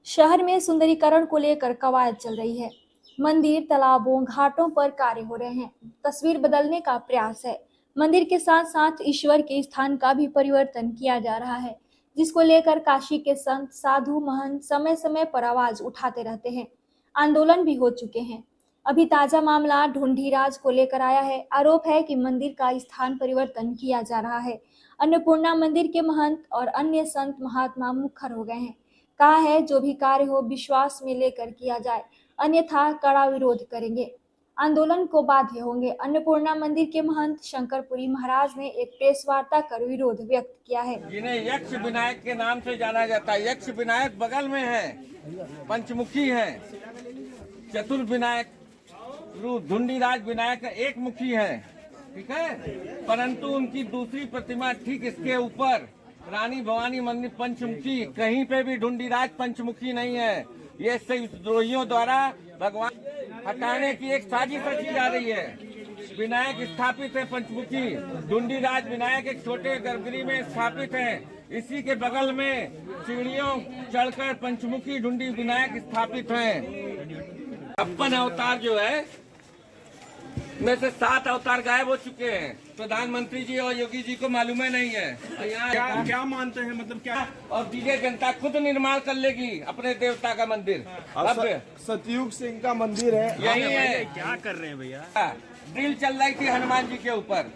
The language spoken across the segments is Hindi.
शहर में सुंदरीकरण को लेकर कवायद चल रही है। मंदिर, तालाबों, घाटों पर कार्य हो रहे हैं। तस्वीर बदलने का प्रयास है। मंदिर के साथ साथ ईश्वर के स्थान का भी परिवर्तन किया जा रहा है, जिसको लेकर काशी के संत, साधु, महंत समय समय पर आवाज उठाते रहते हैं। आंदोलन भी हो चुके हैं। अभी ताजा मामला ढूंढीराज को लेकर आया है। आरोप है कि मंदिर का स्थान परिवर्तन किया जा रहा है। अन्नपूर्णा मंदिर के महंत और अन्य संत महात्मा मुखर हो गए हैं। कहा है जो भी कार्य हो विश्वास में लेकर किया जाए, अन्यथा कड़ा विरोध करेंगे, आंदोलन को बाध्य होंगे। अन्नपूर्णा मंदिर के महंत शंकरपुरी महाराज ने एक प्रेस वार्ता कर विरोध व्यक्त किया है। जिन्हें यक्ष विनायक के नाम से जाना जाता है। यक्ष विनायक बगल में है, पंचमुखी है। चतुर विनायक ढूंढीराज विनायक एक मुखी है, ठीक है। परंतु उनकी दूसरी प्रतिमा ठीक इसके ऊपर रानी भवानी मंदिर पंचमुखी, कहीं पे भी ढूंढीराज पंचमुखी नहीं है। ये विद्रोहियों द्वारा भगवान हटाने की एक साजिश रची जा रही है। विनायक स्थापित है पंचमुखी, ढूंढीराज विनायक एक छोटे गर्भगृह में स्थापित है। इसी के बगल में सीढ़ियों चढ़कर पंचमुखी ढूंढी विनायक स्थापित है। छप्पन अवतार जो है में से 7 अवतार गायब हो चुके हैं। प्रधानमंत्री जी और योगी जी को मालूम है नहीं है। तो यहाँ क्या मानते हैं, मतलब क्या? और बीजेपी जनता खुद निर्माण कर लेगी अपने देवता का मंदिर। अब सतयुग सिंह का मंदिर है, यही है। क्या कर रहे हैं भैया? ड्रिल चल रही थी हनुमान जी के ऊपर।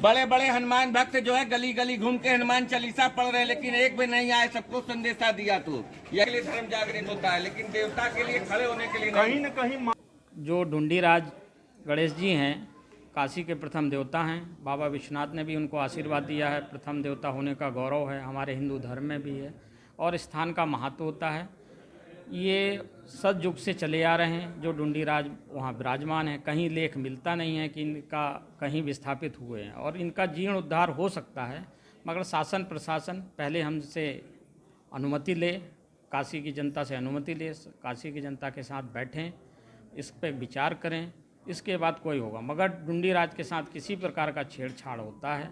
बड़े बड़े हनुमान भक्त जो है गली गली घूम के हनुमान चालीसा पढ़ रहे हैं, लेकिन एक भी नहीं आए, सबको संदेशा दिया। तो यह लिए धर्म जागृत होता है, लेकिन देवता के लिए खड़े होने के लिए कहीं न कहीं जो ढूंढीराज गणेश जी हैं, काशी के प्रथम देवता हैं। बाबा विश्वनाथ ने भी उनको आशीर्वाद दिया है। प्रथम देवता होने का गौरव है, हमारे हिंदू धर्म में भी है और स्थान का महत्व होता है। ये सतयुग से चले आ रहे हैं। जो ढूंढीराज वहाँ विराजमान है, कहीं लेख मिलता नहीं है कि इनका कहीं विस्थापित हुए हैं और इनका जीर्ण उद्धार हो सकता है, मगर शासन प्रशासन पहले हमसे अनुमति ले, काशी की जनता से अनुमति ले, काशी की जनता के साथ बैठें, इस पर विचार करें, इसके बाद कोई होगा। मगर ढूंढीराज के साथ किसी प्रकार का छेड़छाड़ होता है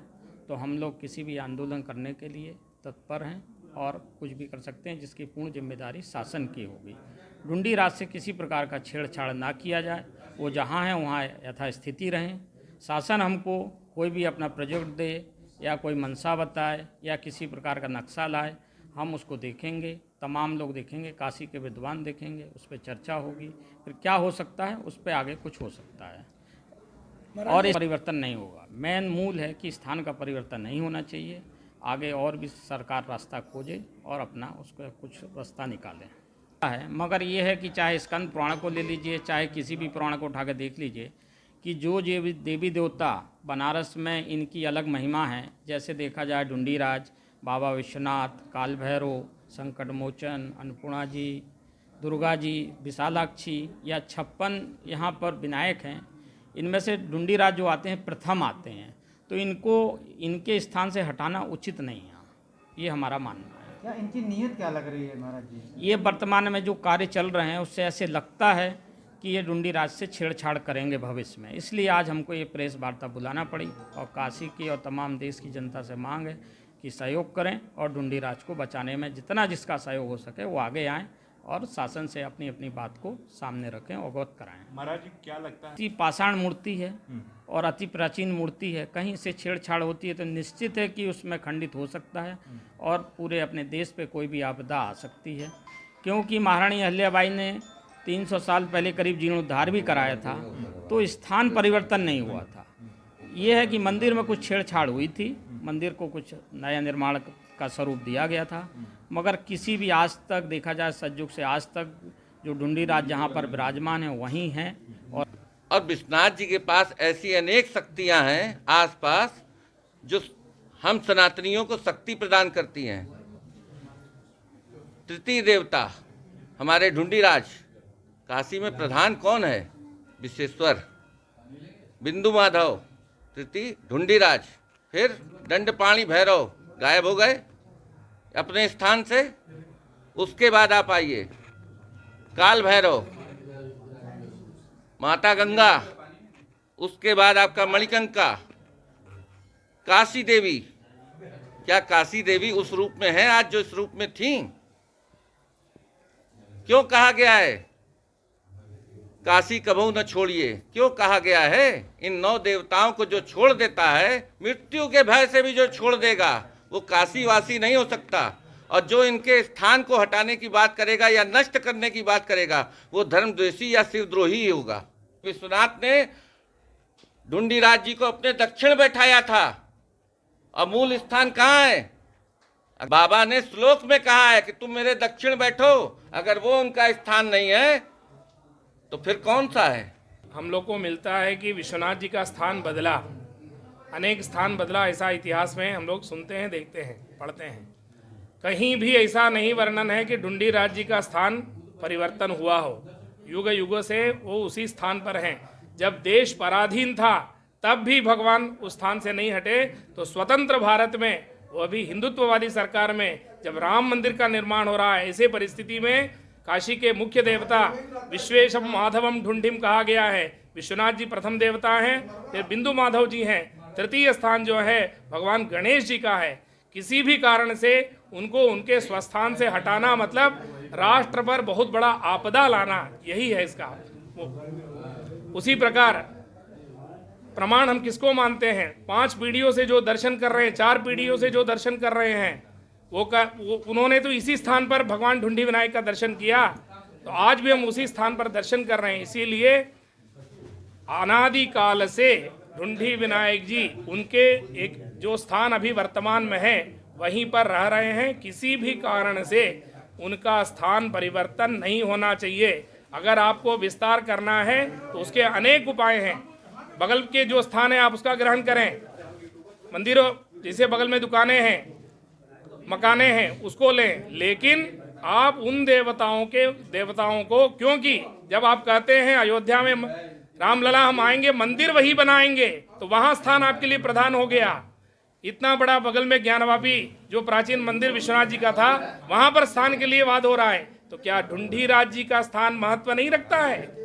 तो हम लोग किसी भी आंदोलन करने के लिए तत्पर हैं और कुछ भी कर सकते हैं, जिसकी पूर्ण जिम्मेदारी शासन की होगी। ढूंढीराज से किसी प्रकार का छेड़छाड़ ना किया जाए, वो जहाँ हैं वहाँ यथास्थिति रहें। शासन हमको कोई भी अपना प्रोजेक्ट दे या कोई मंशा बताए या किसी प्रकार का नक्शा लाए, हम उसको देखेंगे, तमाम लोग देखेंगे, काशी के विद्वान देखेंगे, उस पर चर्चा होगी, फिर क्या हो सकता है उस पर आगे कुछ हो सकता है और इस परिवर्तन नहीं होगा। मेन मूल है कि स्थान का परिवर्तन नहीं होना चाहिए। आगे और भी सरकार रास्ता खोजे और अपना उसका कुछ रास्ता निकाले है। मगर ये है कि चाहे स्कंद पुराण को ले लीजिए, चाहे किसी भी पुराण को उठा के देख लीजिए कि जो देवी देवता बनारस में इनकी अलग महिमा है। जैसे देखा जाए ढूंढीराज, बाबा विश्वनाथ, काल भैरव, संकट मोचन, अन्नपूर्णा जी, दुर्गा जी, विशालाक्षी या 56 यहाँ पर विनायक हैं। इनमें से ढूंढीराज जो आते हैं प्रथम आते हैं, तो इनको इनके स्थान से हटाना उचित नहीं है। ये हमारा मानना है। क्या इनकी नीयत क्या लग रही है महाराज जी? ये वर्तमान में जो कार्य चल रहे हैं उससे ऐसे लगता है कि ये ढूंढीराज से छेड़छाड़ करेंगे भविष्य में। इसलिए आज हमको ये प्रेस वार्ता बुलाना पड़ी और काशी की और तमाम देश की जनता से मांग है कि सहयोग करें और ढूंढीराज को बचाने में जितना जिसका सहयोग हो सके वो आगे आएँ और शासन से अपनी अपनी बात को सामने रखें, अवगत कराएं। महाराज जी क्या लगता है? अति पाषाण मूर्ति है और अति प्राचीन मूर्ति है, कहीं से छेड़छाड़ होती है तो निश्चित है कि उसमें खंडित हो सकता है और पूरे अपने देश पे कोई भी आपदा आ सकती है। क्योंकि महारानी अहिल्याबाई ने 300 साल पहले करीब जीर्णोद्धार भी कराया था, तो स्थान परिवर्तन नहीं हुआ था। ये है कि मंदिर में कुछ छेड़छाड़ हुई थी, मंदिर को कुछ नया निर्माण का स्वरूप दिया गया था, मगर किसी भी आज तक देखा जाए सतयुग से आज तक जो ढूंढीराज जहाँ पर विराजमान है वहीं हैं। और विश्वनाथ जी के पास ऐसी अनेक शक्तियां हैं आसपास जो हम सनातनियों को शक्ति प्रदान करती हैं। तृतीय देवता हमारे ढूंढीराज, काशी में प्रधान कौन है? विश्वेश्वर, बिंदु माधव, तृतीय ढूंढीराज, फिर दंडपाणी भैरव गायब हो गए अपने स्थान से। उसके बाद आप आइए काल भैरव, माता गंगा, उसके बाद आपका मणिकंका, काशी देवी, क्या काशी देवी उस रूप में है आज जो इस रूप में थी? क्यों कहा गया है काशी कबहू न छोड़िए? क्यों कहा गया है? इन 9 देवताओं को जो छोड़ देता है, मृत्यु के भय से भी जो छोड़ देगा, वो काशी वासी नहीं हो सकता। और जो इनके स्थान को हटाने की बात करेगा या नष्ट करने की बात करेगा, वो धर्मद्वेषी या शिवद्रोही ही होगा। विश्वनाथ ने ढूंढीराज जी को अपने दक्षिण बैठाया था, और मूल स्थान कहाँ है? बाबा ने श्लोक में कहा है कि तुम मेरे दक्षिण बैठो। अगर वो उनका स्थान नहीं है तो फिर कौन सा है? हम लोग को मिलता है कि विश्वनाथ जी का स्थान बदला, अनेक स्थान बदला, ऐसा इतिहास में हम लोग सुनते हैं, देखते हैं, पढ़ते हैं। कहीं भी ऐसा नहीं वर्णन है कि ढूंढीराज जी का स्थान परिवर्तन हुआ हो। युग युगों से वो उसी स्थान पर हैं। जब देश पराधीन था तब भी भगवान उस स्थान से नहीं हटे। तो स्वतंत्र भारत में, वो अभी हिंदुत्ववादी सरकार में, जब राम मंदिर का निर्माण हो रहा है, ऐसे परिस्थिति में काशी के मुख्य देवता विश्वेशम माधवम ढूंढिम कहा गया है। विश्वनाथ जी प्रथम देवता हैं, फिर बिंदु माधव जी हैं, तृतीय स्थान जो है भगवान गणेश जी का है। किसी भी कारण से उनको उनके स्वस्थान से हटाना मतलब राष्ट्र पर बहुत बड़ा आपदा लाना, यही है इसका। उसी प्रकार प्रमाण हम किसको मानते हैं? 5 पीढ़ियों से जो दर्शन कर रहे हैं, 4 पीढ़ियों से जो दर्शन कर रहे हैं, उन्होंने तो इसी स्थान पर भगवान ढूंढी विनायक का दर्शन किया। तो आज भी हम उसी स्थान पर दर्शन कर रहे हैं। इसीलिए अनादि काल से ढूंढी विनायक जी उनके एक जो स्थान अभी वर्तमान में है वहीं पर रह रहे हैं। किसी भी कारण से उनका स्थान परिवर्तन नहीं होना चाहिए। अगर आपको विस्तार करना है तो उसके अनेक उपाय हैं। बगल के जो स्थान है आप उसका ग्रहण करें। मंदिरों जैसे बगल में दुकानें हैं, मकाने हैं, उसको लें। लेकिन आप उन देवताओं को, क्योंकि जब आप कहते हैं अयोध्या में रामलला हम आएंगे, मंदिर वही बनाएंगे, तो वहां स्थान आपके लिए प्रधान हो गया। इतना बड़ा बगल में ज्ञानवापी जो प्राचीन मंदिर विश्वनाथ जी का था, वहां पर स्थान के लिए वाद हो रहा है। तो क्या ढूंढीराज जी का स्थान महत्व नहीं रखता है?